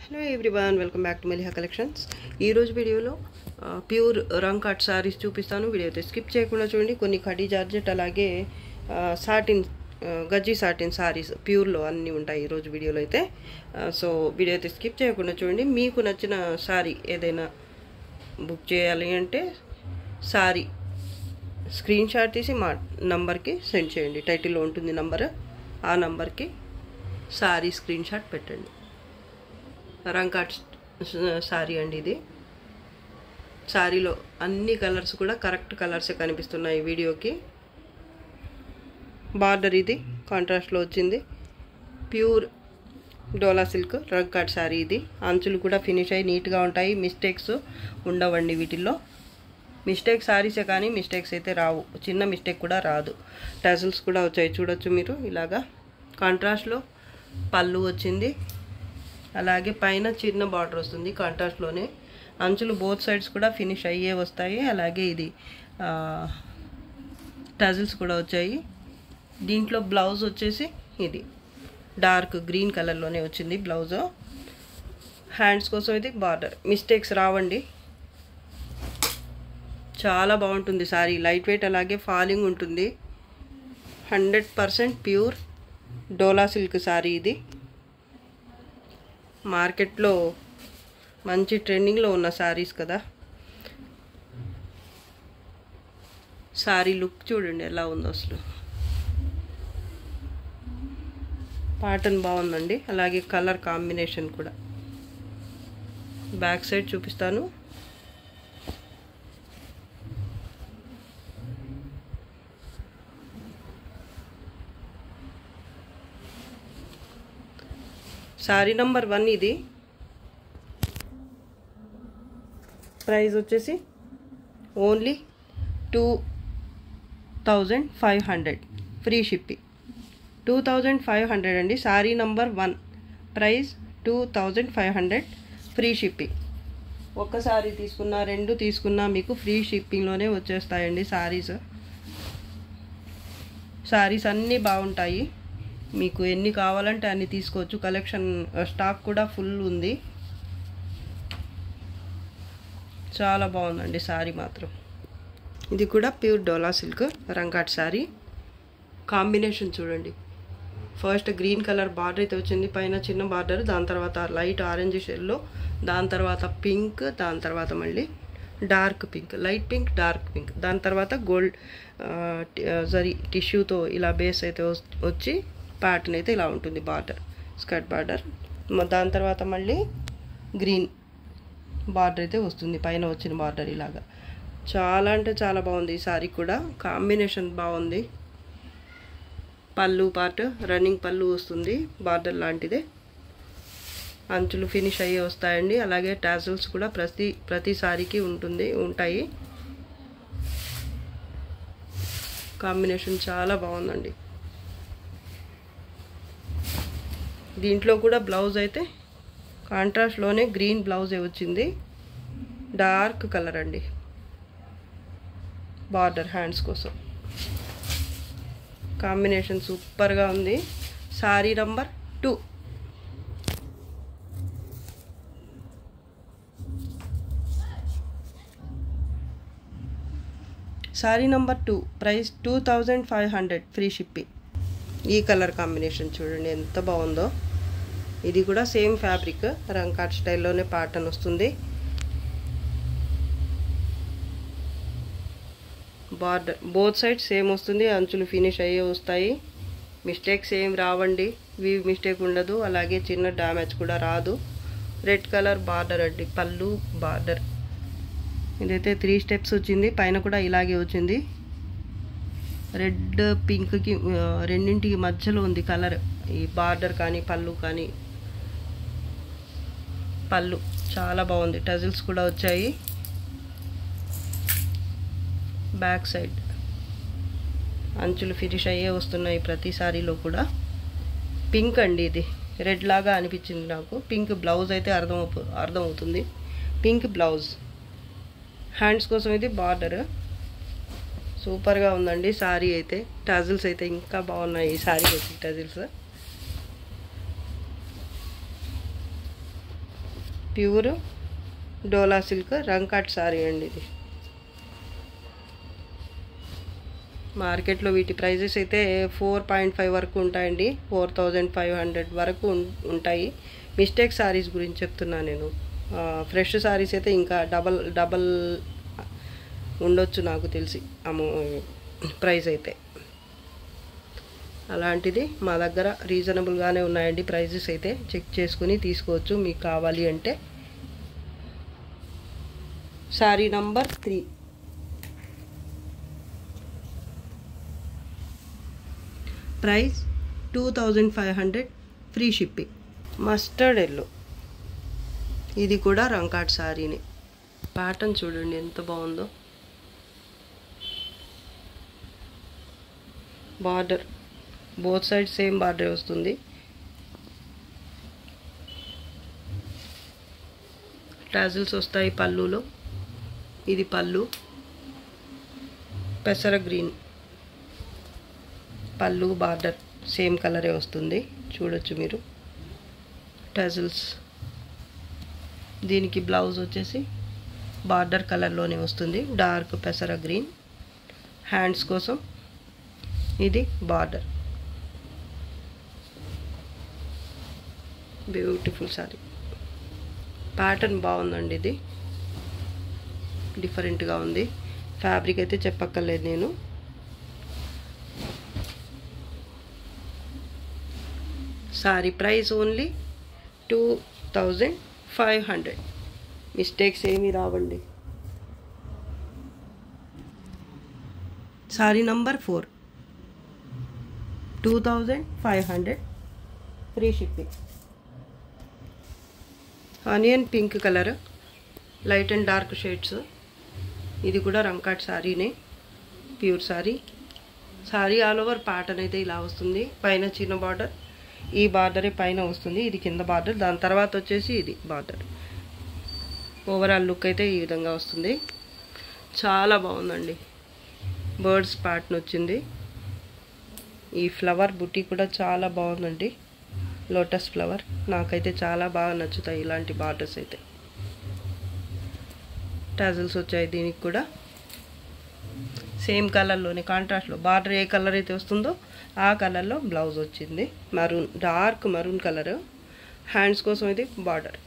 Hello everyone, welcome back to Maliha collections. ఈరోజు వీడియోలో pure రంగ్ cut saris చూపిస్తాను. వీడియో అయితే స్కిప్ చేయకుండా చూడండి. కొన్ని కడీ జార్జెట్ అలాగే సాటిన్ గజ్జీ సాటిన్ సారీస్ ప్యూర్లో అన్నీ ఉంటాయి ఈరోజు వీడియోలో అయితే. సో వీడియో అయితే స్కిప్ చేయకుండా చూడండి. మీకు నచ్చిన సారీ ఏదైనా బుక్ చేయాలి అంటే సారీ స్క్రీన్ షాట్ తీసి మా నంబర్కి సెండ్ చేయండి. టైటిల్లో ఉంటుంది నంబర్, ఆ నంబర్కి సారీ స్క్రీన్ షాట్ పెట్టండి. రంగ్ కట్ సారీ అండి ఇది. సారీలో అన్ని కలర్స్ కూడా కరెక్ట్ కలర్సే కనిపిస్తున్నాయి వీడియోకి. బార్డర్ ఇది కాంట్రాస్ట్లో వచ్చింది. ప్యూర్ డోలా సిల్క్ రంగ్ కట్ సారీ ఇది. అంచులు కూడా ఫినిష్ అయ్యి నీట్గా ఉంటాయి. మిస్టేక్స్ ఉండవండి వీటిల్లో. మిస్టేక్ సారీసే కానీ మిస్టేక్స్ అయితే రావు, చిన్న మిస్టేక్ కూడా రాదు. టజల్స్ కూడా వచ్చాయి, చూడొచ్చు మీరు. ఇలాగా కాంట్రాస్ట్లో పళ్ళు వచ్చింది, అలాగే పైన చిన్న బార్డర్ వస్తుంది కాంట్రాస్ట్లోనే. అంచులు బోత్ సైడ్స్ కూడా ఫినిష్ అయ్యే వస్తాయి. అలాగే ఇది టజిల్స్ కూడా వచ్చాయి. దీంట్లో బ్లౌజ్ వచ్చేసి ఇది డార్క్ గ్రీన్ కలర్లోనే వచ్చింది బ్లౌజ్. హ్యాండ్స్ కోసం ఇది బార్డర్. మిస్టేక్స్ రావండి, చాలా బాగుంటుంది సారీ. లైట్ వెయిట్ అలాగే ఫాలింగ్ ఉంటుంది. 100% ప్యూర్ డోలా సిల్క్ సారీ ఇది. మార్కెట్లో మంచి ట్రెండింగ్లో ఉన్న సారీస్ కదా. సారీ లుక్ చూడండి ఎలా ఉందో అసలు. ప్యాటర్న్ బాగుందండి, అలాగే కలర్ కాంబినేషన్ కూడా. బ్యాక్ సైడ్ చూపిస్తాను. సారీ నంబర్ 1 ఇది. ప్రైస్ వచ్చేసి ఓన్లీ 2500 ఫ్రీ షిప్పింగ్. 2500 అండి. Sari number 1 price 2500 free shipping. ఒక్కసారి తీసుకున్నా 2 తీసుకున్నా మీకు ఫ్రీ షిప్పింగ్లోనే వచ్చేస్తాయండి సారీస్. సారీస్ అన్నీ బాగుంటాయి, మీకు ఎన్ని కావాలంటే అన్ని తీసుకోవచ్చు. కలెక్షన్ స్టాక్ కూడా ఫుల్ ఉంది. చాలా బాగుందండి సారీ మాత్రం. ఇది కూడా ప్యూర్ డోలా సిల్క్ రంగ్ కట్ సారీ. కాంబినేషన్ చూడండి. ఫస్ట్ గ్రీన్ కలర్ బార్డర్ అయితే వచ్చింది, పైన చిన్న బార్డర్, దాని తర్వాత లైట్ ఆరెంజ్ షేడ్లో, దాని తర్వాత పింక్, దాని తర్వాత మళ్ళీ dark pink, light pink, dark pink, దాని తర్వాత గోల్డ్ జరీ టిష్యూతో ఇలా బేస్ అయితే వచ్చి ప్యాటర్న్ అయితే ఇలా ఉంటుంది. బార్డర్ స్కర్ట్ బార్డర్, దాని తర్వాత మళ్ళీ గ్రీన్ బార్డర్ అయితే వస్తుంది, పైన వచ్చిన బార్డర్ ఇలాగా. చాలా అంటే చాలా బాగుంది ఈ సారీ కూడా. కాంబినేషన్ బాగుంది. పళ్ళు పార్ట్ రన్నింగ్ పళ్ళు వస్తుంది, బార్డర్ లాంటిదే. అంచులు ఫినిష్ అయ్యి వస్తాయండి. అలాగే టాజల్స్ కూడా ప్రతి సారీకి ఉంటాయి. కాంబినేషన్ చాలా బాగుందండి. దీంట్లో కూడా బ్లౌజ్ అయితే కాంట్రాస్ట్లోనే గ్రీన్ బ్లౌజే వచ్చింది, డార్క్ కలర్ అండి. బార్డర్ హ్యాండ్స్ కోసం కాంబినేషన్ సూపర్గా ఉంది. Sorry number 2. Sorry number 2 price 2500 free shipping. ఈ కలర్ కాంబినేషన్ చూడండి ఎంత బాగుందో. ఇది కూడా సేమ్ ఫ్యాబ్రిక్ రంగ్ కట్ స్టైల్లోనే ప్యాటర్న్ వస్తుంది. బార్డర్ బోత్ సైడ్ సేమ్ వస్తుంది. అంచులు ఫినిష్ అయ్యే వస్తాయి. మిస్టేక్స్ ఏం రావండి, వీవ్ మిస్టేక్ ఉండదు, అలాగే చిన్న డ్యామేజ్ కూడా రాదు. రెడ్ కలర్ బార్డర్ అండి, పళ్ళు బార్డర్. ఇదైతే 3 స్టెప్స్ వచ్చింది, పైన కూడా ఇలాగే వచ్చింది. రెడ్ పింక్కి రెండింటికి మధ్యలో ఉంది కలర్. ఈ బార్డర్ కానీ పళ్ళు కానీ, పళ్ళు చాలా బాగుంది. టజిల్స్ కూడా వచ్చాయి. బ్యాక్ సైడ్ అంచులు ఫినిష్ అయ్యే వస్తున్నాయి ప్రతి సారీలో కూడా. పింక్ అండి, ఇది రెడ్ లాగా అనిపించింది నాకు. పింక్ బ్లౌజ్ అయితే అర్థమవుతుంది. Pink blouse. హ్యాండ్స్ కోసం ఇది బార్డర్. సూపర్గా ఉందండి సారీ అయితే. టజిల్స్ అయితే ఇంకా బాగున్నాయి ఈ సారీ వచ్చి టజిల్స్. ప్యూర్ డోలా సిల్క్ రంగ్ కట్ సారీ అండి ఇది. మార్కెట్లో వీటి ప్రైజెస్ అయితే 4.5 వరకు ఉంటాయండి. 4500 వరకు ఉంటాయి. మిస్టేక్ సారీస్ గురించి చెప్తున్నా నేను. ఫ్రెష్ సారీస్ అయితే ఇంకా డబల్ ఉండొచ్చు నాకు తెలిసి ప్రైస్ అయితే. అలాంటిది మా దగ్గర రీజనబుల్గానే ఉన్నాయండి ప్రైజెస్ అయితే. చెక్ చేసుకుని తీసుకోవచ్చు మీకు కావాలి అంటే. Sorry number 3. Price 2500, free shipping. Mustard yellow, ఇది కూడా రంకాట్ సారీని. ప్యాటర్న్ చూడండి ఎంత బాగుందో. Border both side same border వస్తుంది. టాజిల్స్ వస్తాయి పళ్ళులో. ఇది పళ్ళు, పెసర గ్రీన్ పళ్ళు, బార్డర్ సేమ్ కలరే వస్తుంది చూడొచ్చు మీరు. టాజిల్స్. దీనికి బ్లౌజ్ వచ్చేసి బార్డర్ కలర్లోనే వస్తుంది, డార్క్ పెసర గ్రీన్. హ్యాండ్స్ కోసం ఇది బార్డర్. బ్యూటిఫుల్ సారీ. ప్యాటర్న్ బాగుందండి, ఇది డిఫరెంట్గా ఉంది. ఫ్యాబ్రిక్ అయితే చెప్పక్కర్లేదు నేను. Sorry price only 2500. మిస్టేక్స్ ఏమీ రావండి. Sari number 4, 2500, free shipping. Onion pink colour, light and dark shades. ఇది కూడా రంకాట్ సారీనే, pure sari. Sari all over pattern అయితే ఇలా వస్తుంది. పైన చిన్న బార్డర్, ఈ బార్డరే పైన వస్తుంది, ఇది కింద బార్డర్. దాని తర్వాత వచ్చేసి ఇది బార్డర్. ఓవరాల్ లుక్ అయితే ఈ విధంగా వస్తుంది. చాలా బాగుందండి. బర్డ్స్ ప్యాటర్న్ వచ్చింది. ఈ ఫ్లవర్ బుట్టి కూడా చాలా బాగుందండి. లోటస్ ఫ్లవర్ నాకైతే చాలా బాగా నచ్చుతాయి ఇలాంటి బార్డర్స్ అయితే. టాజిల్స్ వచ్చాయి దీనికి కూడా సేమ్ కలర్లోనే, కాంట్రాస్ట్లో. బార్డర్ ఏ కలర్ అయితే వస్తుందో ఆ కలర్లో బ్లౌజ్ వచ్చింది. Maroon, dark maroon colour. Hands కోసం ఇది బార్డర్.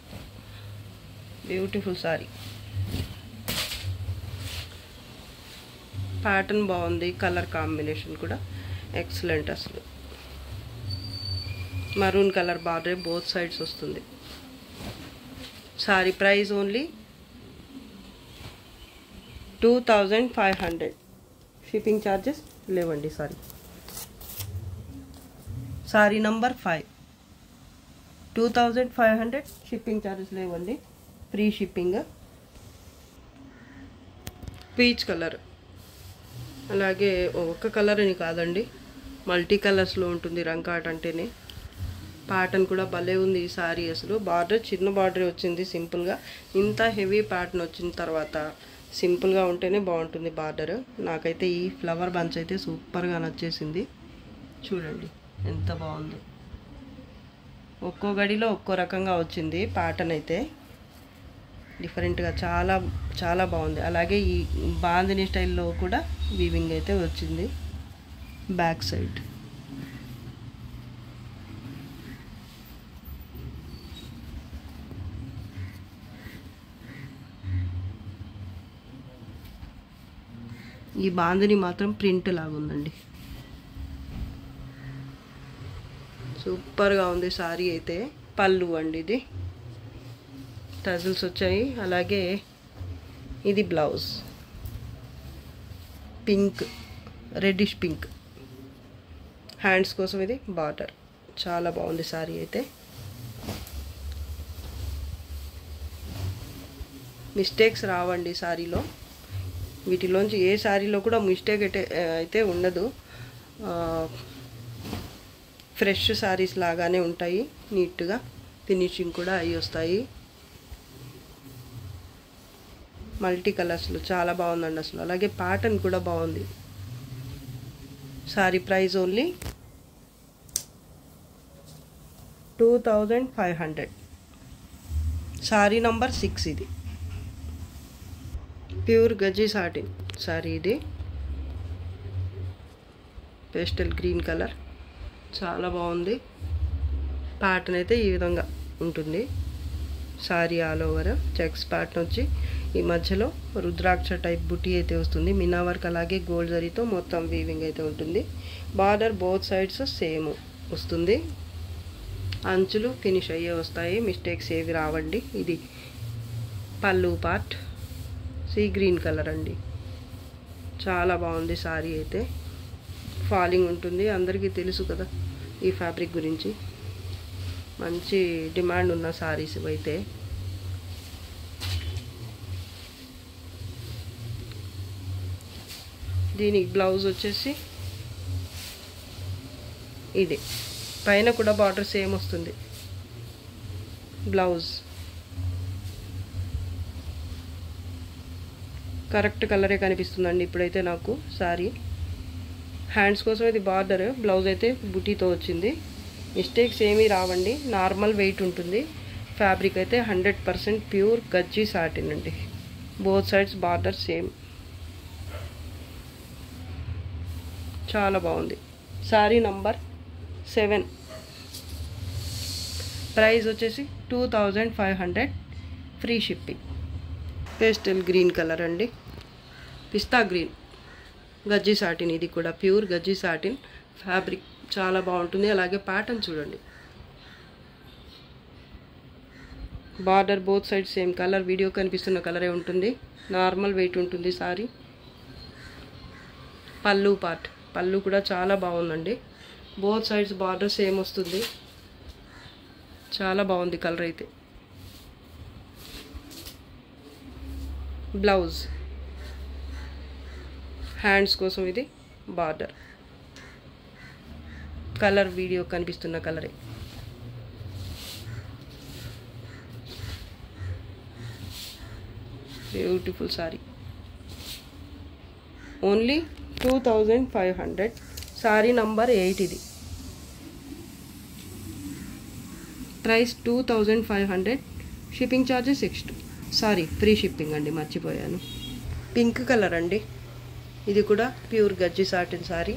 బ్యూటిఫుల్ సారీ. ప్యాటర్న్ బాగుంది, కలర్ కాంబినేషన్ కూడా ఎక్సలెంట్ అసలు. Maroon colour border both sides వస్తుంది. Sari price only 2500. Shipping charges లేవండి. సారీ నంబర్ 5, 2500, షిప్పింగ్ ఛార్జెస్ లేవండి, ఫ్రీ షిప్పింగ్. పీచ్ కలర్, అలాగే ఒక్క కలర్ అని కాదండి, మల్టీ కలర్స్లో ఉంటుంది రంకాట్ అంటేనే. ప్యాటర్న్ కూడా భలే ఉంది ఈ సారీ అసలు. బార్డర్ చిన్న బార్డర్ వచ్చింది సింపుల్గా. ఇంత హెవీ ప్యాటర్న్ వచ్చిన తర్వాత సింపుల్గా ఉంటేనే బాగుంటుంది బార్డర్. నాకైతే ఈ ఫ్లవర్ బంచ్ అయితే సూపర్గా నచ్చేసింది. చూడండి ఎంత బాగుందో. ఒక్కో గడిలో ఒక్కో రకంగా వచ్చింది ప్యాటర్న్ అయితే, డిఫరెంట్గా చాలా చాలా బాగుంది. అలాగే ఈ బాందిని స్టైల్లో కూడా వీవింగ్ అయితే వచ్చింది బ్యాక్ సైడ్. ఈ బాందిని మాత్రం ప్రింట్ లాగా ఉందండి, సూపర్గా ఉంది సారీ అయితే. పళ్ళు అండి ఇది, టజిల్స్ వచ్చాయి. అలాగే ఇది blouse, pink, reddish pink. Hands కోసం ఇది బార్డర్. చాలా బాగుంది సారీ అయితే. మిస్టేక్స్ రావండి సారీలో. వీటిలోంచి ఏ సారీలో కూడా మిస్టేక్ అయితే ఉండదు. ఫ్రెష్ సారీస్ లాగానే ఉంటాయి, నీట్గా ఫినిషింగ్ కూడా అవి వస్తాయి. మల్టీ కలర్స్లో చాలా బాగుందండి అసలు. అలాగే ప్యాటర్న్ కూడా బాగుంది. Sorry price only 2500. Sorry number 6 ఇది. ప్యూర్ గజ్జి సాటిన్ సారీ ఇది. పేస్టల్ గ్రీన్ కలర్, చాలా బాగుంది. ప్యాటర్న్ అయితే ఈ విధంగా ఉంటుంది. Sorry all over checks pattern వచ్చి ఈ మధ్యలో రుద్రాక్ష టైప్ బుటీ అయితే వస్తుంది. మినా వర్క్ అలాగే గోల్డ్ జరీతో మొత్తం వీవింగ్ అయితే ఉంటుంది. బార్డర్ బోత్ సైడ్స్ సేమ్ వస్తుంది. అంచులు ఫినిష్ అయ్యే వస్తాయి, మిస్టేక్స్ ఏవి రావండి. ఇది పళ్ళు పార్ట్ సీ గ్రీన్ కలర్ అండి. చాలా బాగుంది సారీ అయితే. ఫాలింగ్ ఉంటుంది, అందరికీ తెలుసు కదా ఈ ఫ్యాబ్రిక్ గురించి. మంచి డిమాండ్ ఉన్న సారీస్ అయితే. దీనికి బ్లౌజ్ వచ్చేసి ఇది, పైన కూడా బార్డర్ సేమ్ వస్తుంది. బ్లౌజ్ కరెక్ట్ కలరే కనిపిస్తుందండి ఇప్పుడైతే నాకు సారీ. హ్యాండ్స్ కోసం ఇది బార్డర్, బ్లౌజ్ అయితే బుటీతో వచ్చింది. మిస్టేక్స్ ఏమీ రావండి, నార్మల్ వెయిట్ ఉంటుంది. ఫ్యాబ్రిక్ అయితే 100% ప్యూర్ గజ్జి సాటిన్ అండి. Both sides border same. చాలా బాగుంది. Sorry number 7. ప్రైస్ వచ్చేసి 2500, free shipping. Pastel green colour అండి, పిస్తా గ్రీన్ గజ్జి సాటిన్. ఇది కూడా ప్యూర్ గజ్జి సాటిన్ ఫ్యాబ్రిక్, చాలా బాగుంటుంది. అలాగే ప్యాటర్న్ చూడండి, border both side same colour, video కనిపిస్తున్న కలరే ఉంటుంది. నార్మల్ వెయిట్ ఉంటుంది సారీ. పళ్ళు పార్ట్, పళ్ళు కూడా చాలా బాగుందండి. బోత్ సైడ్స్ బార్డర్ సేమ్ వస్తుంది. చాలా బాగుంది కలర్ అయితే. బ్లౌజ్ హ్యాండ్స్ కోసం ఇది బార్డర్, కలర్ వీడియో కనిపిస్తున్న కలరే. Beautiful sorry. Only 2500. Sorry number 8 ఇది. Price 2500, shipping charges extra. Sorry, free shipping అండి, మర్చిపోయాను. పింక్ కలర్ అండి, ఇది కూడా ప్యూర్ గజ్జి satin sorry.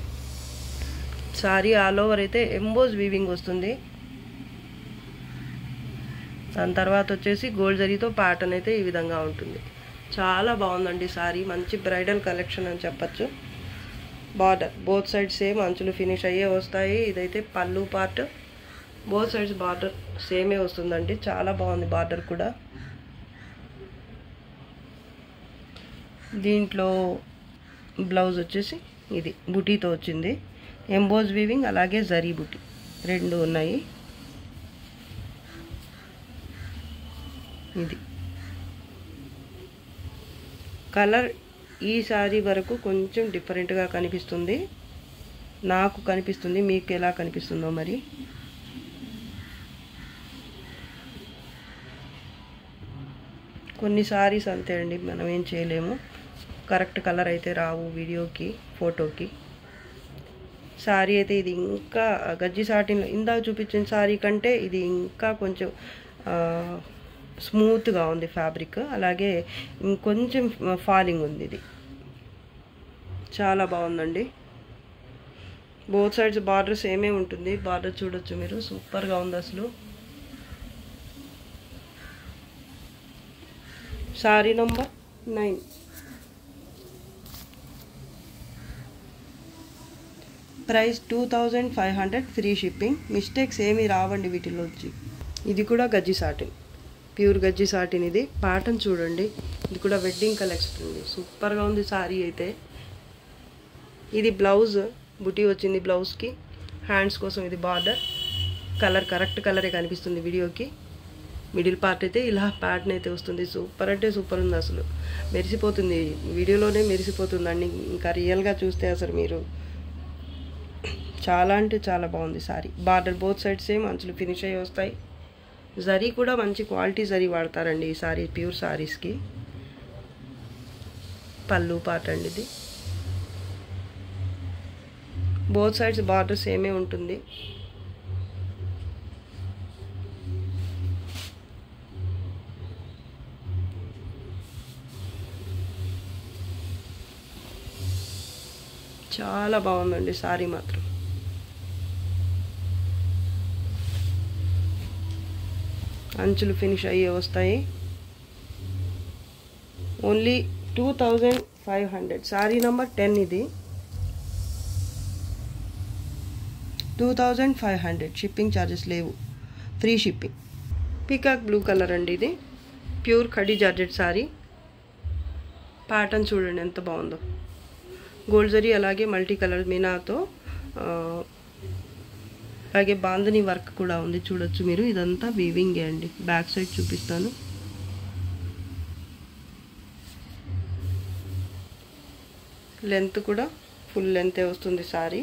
Sari all over అయితే ఎంబోజ్ వీవింగ్ వస్తుంది. దాని తర్వాత వచ్చేసి గోల్డ్ జరీతో ప్యాటర్న్ అయితే ఈ విధంగా ఉంటుంది. చాలా బాగుందండి సారీ, మంచి బ్రైడల్ కలెక్షన్ అని చెప్పచ్చు. బార్డర్ బోత్ సైడ్ సేమ్, అంచులు ఫినిష్ అయ్యే వస్తాయి. ఇదైతే పళ్ళు పార్ట్, బోత్ సైడ్స్ బార్డర్ సేమే వస్తుందండి. చాలా బాగుంది బార్డర్ కూడా. దీంట్లో బ్లౌజ్ వచ్చేసి ఇది బుటీతో వచ్చింది. ఎంబోజ్ వీవింగ్ అలాగే జరీ బుటీ రెండు ఉన్నాయి. ఇది కలర్ ఈ సారీ వరకు కొంచెం డిఫరెంట్గా కనిపిస్తుంది, నాకు కనిపిస్తుంది. మీకు ఎలా కనిపిస్తుందో మరి. కొన్ని సారీస్ అంతే అండి, మనం ఏం చేయలేము. కరెక్ట్ కలర్ అయితే రావు వీడియోకి, ఫోటోకి. సారీ అయితే ఇది ఇంకా గజ్జి సాటిన్లో ఇందాక చూపించిన సారీ కంటే ఇది ఇంకా కొంచెం స్మూత్గా ఉంది ఫ్యాబ్రిక్. అలాగే ఇంకొంచెం ఫాలింగ్ ఉంది. ఇది చాలా బాగుందండి. బోత్ సైడ్స్ బార్డర్ సేమే ఉంటుంది. బార్డర్ చూడొచ్చు మీరు, సూపర్గా ఉంది అసలు. Sorry number 9. Price 2500, free shipping. Mistakes ఏమీ రావండి వీటిలో వచ్చి. ఇది కూడా గజ్జి సాటిన్, ప్యూర్ గజ్జి సాటిన్. ఇది ప్యాటర్న్ చూడండి, ఇది కూడా వెడ్డింగ్ కలెక్షన్ ఉంది. సూపర్గా ఉంది సారీ అయితే. ఇది బ్లౌజ్ బుటీ వచ్చింది బ్లౌజ్కి. హ్యాండ్స్ కోసం ఇది బార్డర్. కలర్ కరెక్ట్ కలరే కనిపిస్తుంది వీడియోకి. మిడిల్ పార్ట్ అయితే ఇలా ప్యాటర్న్ అయితే వస్తుంది. సూపర్ అంటే సూపర్ ఉంది అసలు, మెరిసిపోతుంది. వీడియోలోనే మెరిసిపోతుందండి, ఇంకా రియల్గా చూస్తే అసలు మీరు చాలా అంటే చాలా బాగుంది sorry. Border both side same, అంచులు ఫినిష్ అయ్యి వస్తాయి. జరీ కూడా మంచి క్వాలిటీ జరీ వాడతారండి ఈ సారీ, ప్యూర్ సారీస్కి. పళ్ళు పార్ట్ అండి ఇది. బోత్ సైడ్స్ బార్డర్ సేమే ఉంటుంది. చాలా బాగుందండి సారీ మాత్రం. అంచులు ఫినిష్ అయ్యే వస్తాయి. ఓన్లీ 2500. సారీ నంబర్ 10 ఇది. 2500. షిప్పింగ్ ఛార్జెస్ లేవు, free shipping. Peacock blue colour అండి ఇది. Pure khadi georgette sorry. Pattern చూడండి ఎంత బాగుందో. గోల్డ్ జరీ అలాగే మల్టీ కలర్ మీనాతో అలాగే బాందని వర్క్ కూడా ఉంది, చూడొచ్చు మీరు. ఇదంతా వీవింగే అండి. బ్యాక్ సైడ్ చూపిస్తాను. లెంత్ కూడా ఫుల్ లెంతే వస్తుంది సారీ.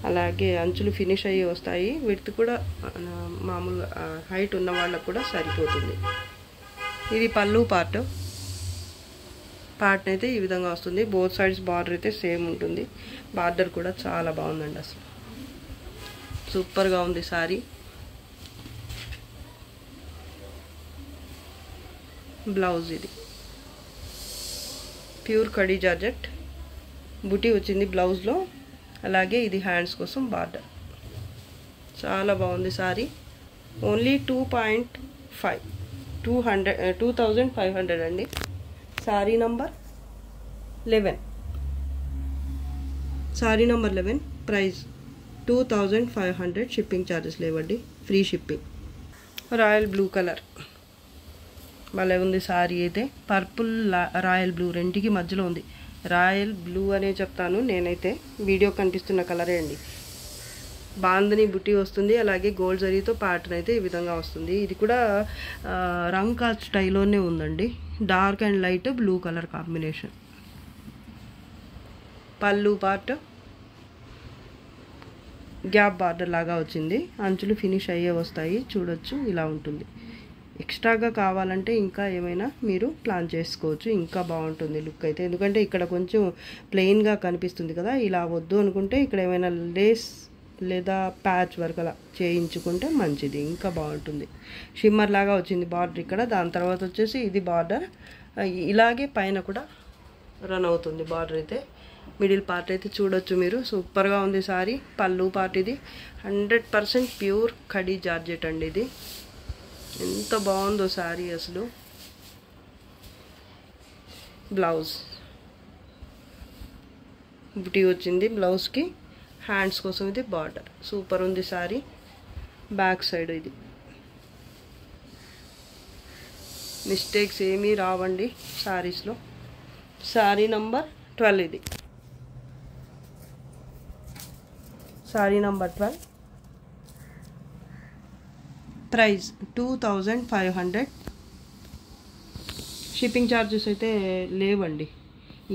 అలాగే అంచులు ఫినిష్ అయ్యి వస్తాయి. విడ్త్ కూడా మామూలుగా హైట్ ఉన్న వాళ్ళకు కూడా సరిపోతుంది. ఇది పళ్ళు పార్ట్ అయితే ఈ విధంగా వస్తుంది. బోత్ సైడ్స్ బార్డర్ అయితే సేమ్ ఉంటుంది. బార్డర్ కూడా చాలా బాగుందండి, అసలు సూపర్గా ఉంది సారీ. బ్లౌజ్ ఇది ప్యూర్ ఖడీ జార్జెట్. బుటీ వచ్చింది బ్లౌజ్లో. అలాగే ఇది హ్యాండ్స్ కోసం బార్డర్. చాలా బాగుంది సారీ. ఓన్లీ 2500 అండి. Sari number 11. Sari number 11. Price 2500. Shipping charges లేవండి, free shipping. Royal blue colour భలే ఉంది సారీ అయితే. పర్పుల్ రాయల్ బ్లూ రెండింటికి మధ్యలో ఉంది. రాయల్ బ్లూ అనే చెప్తాను నేనైతే. వీడియో కనిపిస్తున్న కలరే అండి. బాందని బుట్టి వస్తుంది. అలాగే గోల్డ్ జరీతో ప్యాటర్న్ అయితే ఈ విధంగా వస్తుంది. ఇది కూడా రంకా స్టైల్లోనే ఉందండి. Dark and light blue colour combination. పళ్ళు పార్ట్ గ్యాప్ బార్డర్ లాగా వచ్చింది. అంచులు ఫినిష్ అయ్యే వస్తాయి, చూడొచ్చు. ఇలా ఉంటుంది. ఎక్స్ట్రాగా కావాలంటే ఇంకా ఏమైనా మీరు ప్లాన్ చేసుకోవచ్చు, ఇంకా బాగుంటుంది లుక్ అయితే. ఎందుకంటే ఇక్కడ కొంచెం ప్లెయిన్గా కనిపిస్తుంది కదా. ఇలా వద్దు అనుకుంటే ఇక్కడ ఏమైనా లేస్ లేదా ప్యాచ్ వర్క్ అలా చేయించుకుంటే మంచిది, ఇంకా బాగుంటుంది. షిమ్మర్ లాగా వచ్చింది బార్డర్ ఇక్కడ. దాని తర్వాత వచ్చేసి ఇది బార్డర్ ఇలాగే పైన కూడా రన్ అవుతుంది బార్డర్ అయితే. మిడిల్ పార్ట్ అయితే చూడొచ్చు మీరు. సూపర్గా ఉంది సారీ. పళ్ళు పార్ట్ ఇది 100% ప్యూర్ ఖడీ జార్జెట్ అండి. ఇది ఎంత బాగుందో సారీ అసలు. బ్లౌజ్ బుటీ వచ్చింది బ్లౌజ్కి. హ్యాండ్స్ కోసం ఇది బార్డర్. సూపర్ ఉంది సారీ. బ్యాక్ సైడ్ ఇది. మిస్టేక్స్ ఏమీ రావండి సారీస్లో. సారీ నంబర్ 12 ఇది. Sorry number 12. Price 2500. Shipping charges అయితే లేవండి.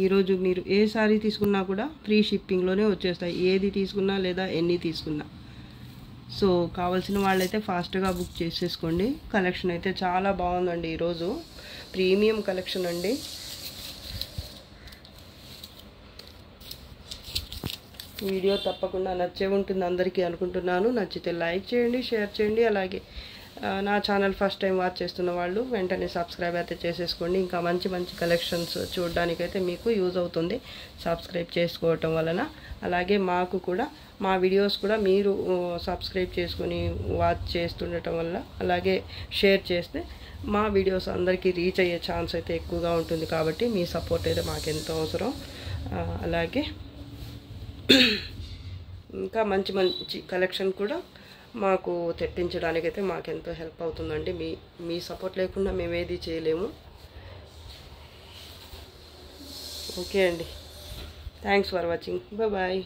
ఈరోజు మీరు ఏ సారీ తీసుకున్నా కూడా ఫ్రీ షిప్పింగ్లోనే వచ్చేస్తాయి, ఏది తీసుకున్నా లేదా ఎన్ని తీసుకున్నా. సో కావాల్సిన వాళ్ళైతే ఫాస్ట్గా బుక్ చేసేసుకోండి. కలెక్షన్ అయితే చాలా బాగుందండి ఈరోజు. ప్రీమియం కలెక్షన్ అండి. వీడియో తప్పకుండా నచ్చే ఉంటుంది అందరికీ అనుకుంటున్నాను. నచ్చితే లైక్ చేయండి, షేర్ చేయండి. అలాగే నా ఛానల్ ఫస్ట్ టైం వాచ్ చేస్తున్న వాళ్ళు వెంటనే సబ్స్క్రైబ్ అయితే చేసేసుకోండి. ఇంకా మంచి మంచి కలెక్షన్స్ చూడడానికైతే మీకు యూజ్ అవుతుంది సబ్స్క్రైబ్ చేసుకోవటం వలన. అలాగే మాకు కూడా మా వీడియోస్ కూడా మీరు సబ్స్క్రైబ్ చేసుకొని వాచ్ చేస్తుండటం వల్ల, అలాగే షేర్ చేస్తే మా వీడియోస్ అందరికీ రీచ్ అయ్యే ఛాన్స్ అయితే ఎక్కువగా ఉంటుంది. కాబట్టి మీ సపోర్ట్ అయితే మాకెంతో అవసరం. అలాగే ఇంకా మంచి మంచి కలెక్షన్ కూడా మాకు తెప్పించడానికైతే మాకెంతో హెల్ప్ అవుతుందండి. మీ సపోర్ట్ లేకుండా మేము ఏది చేయలేము. ఓకే అండి. Thanks for watching. బాయ్.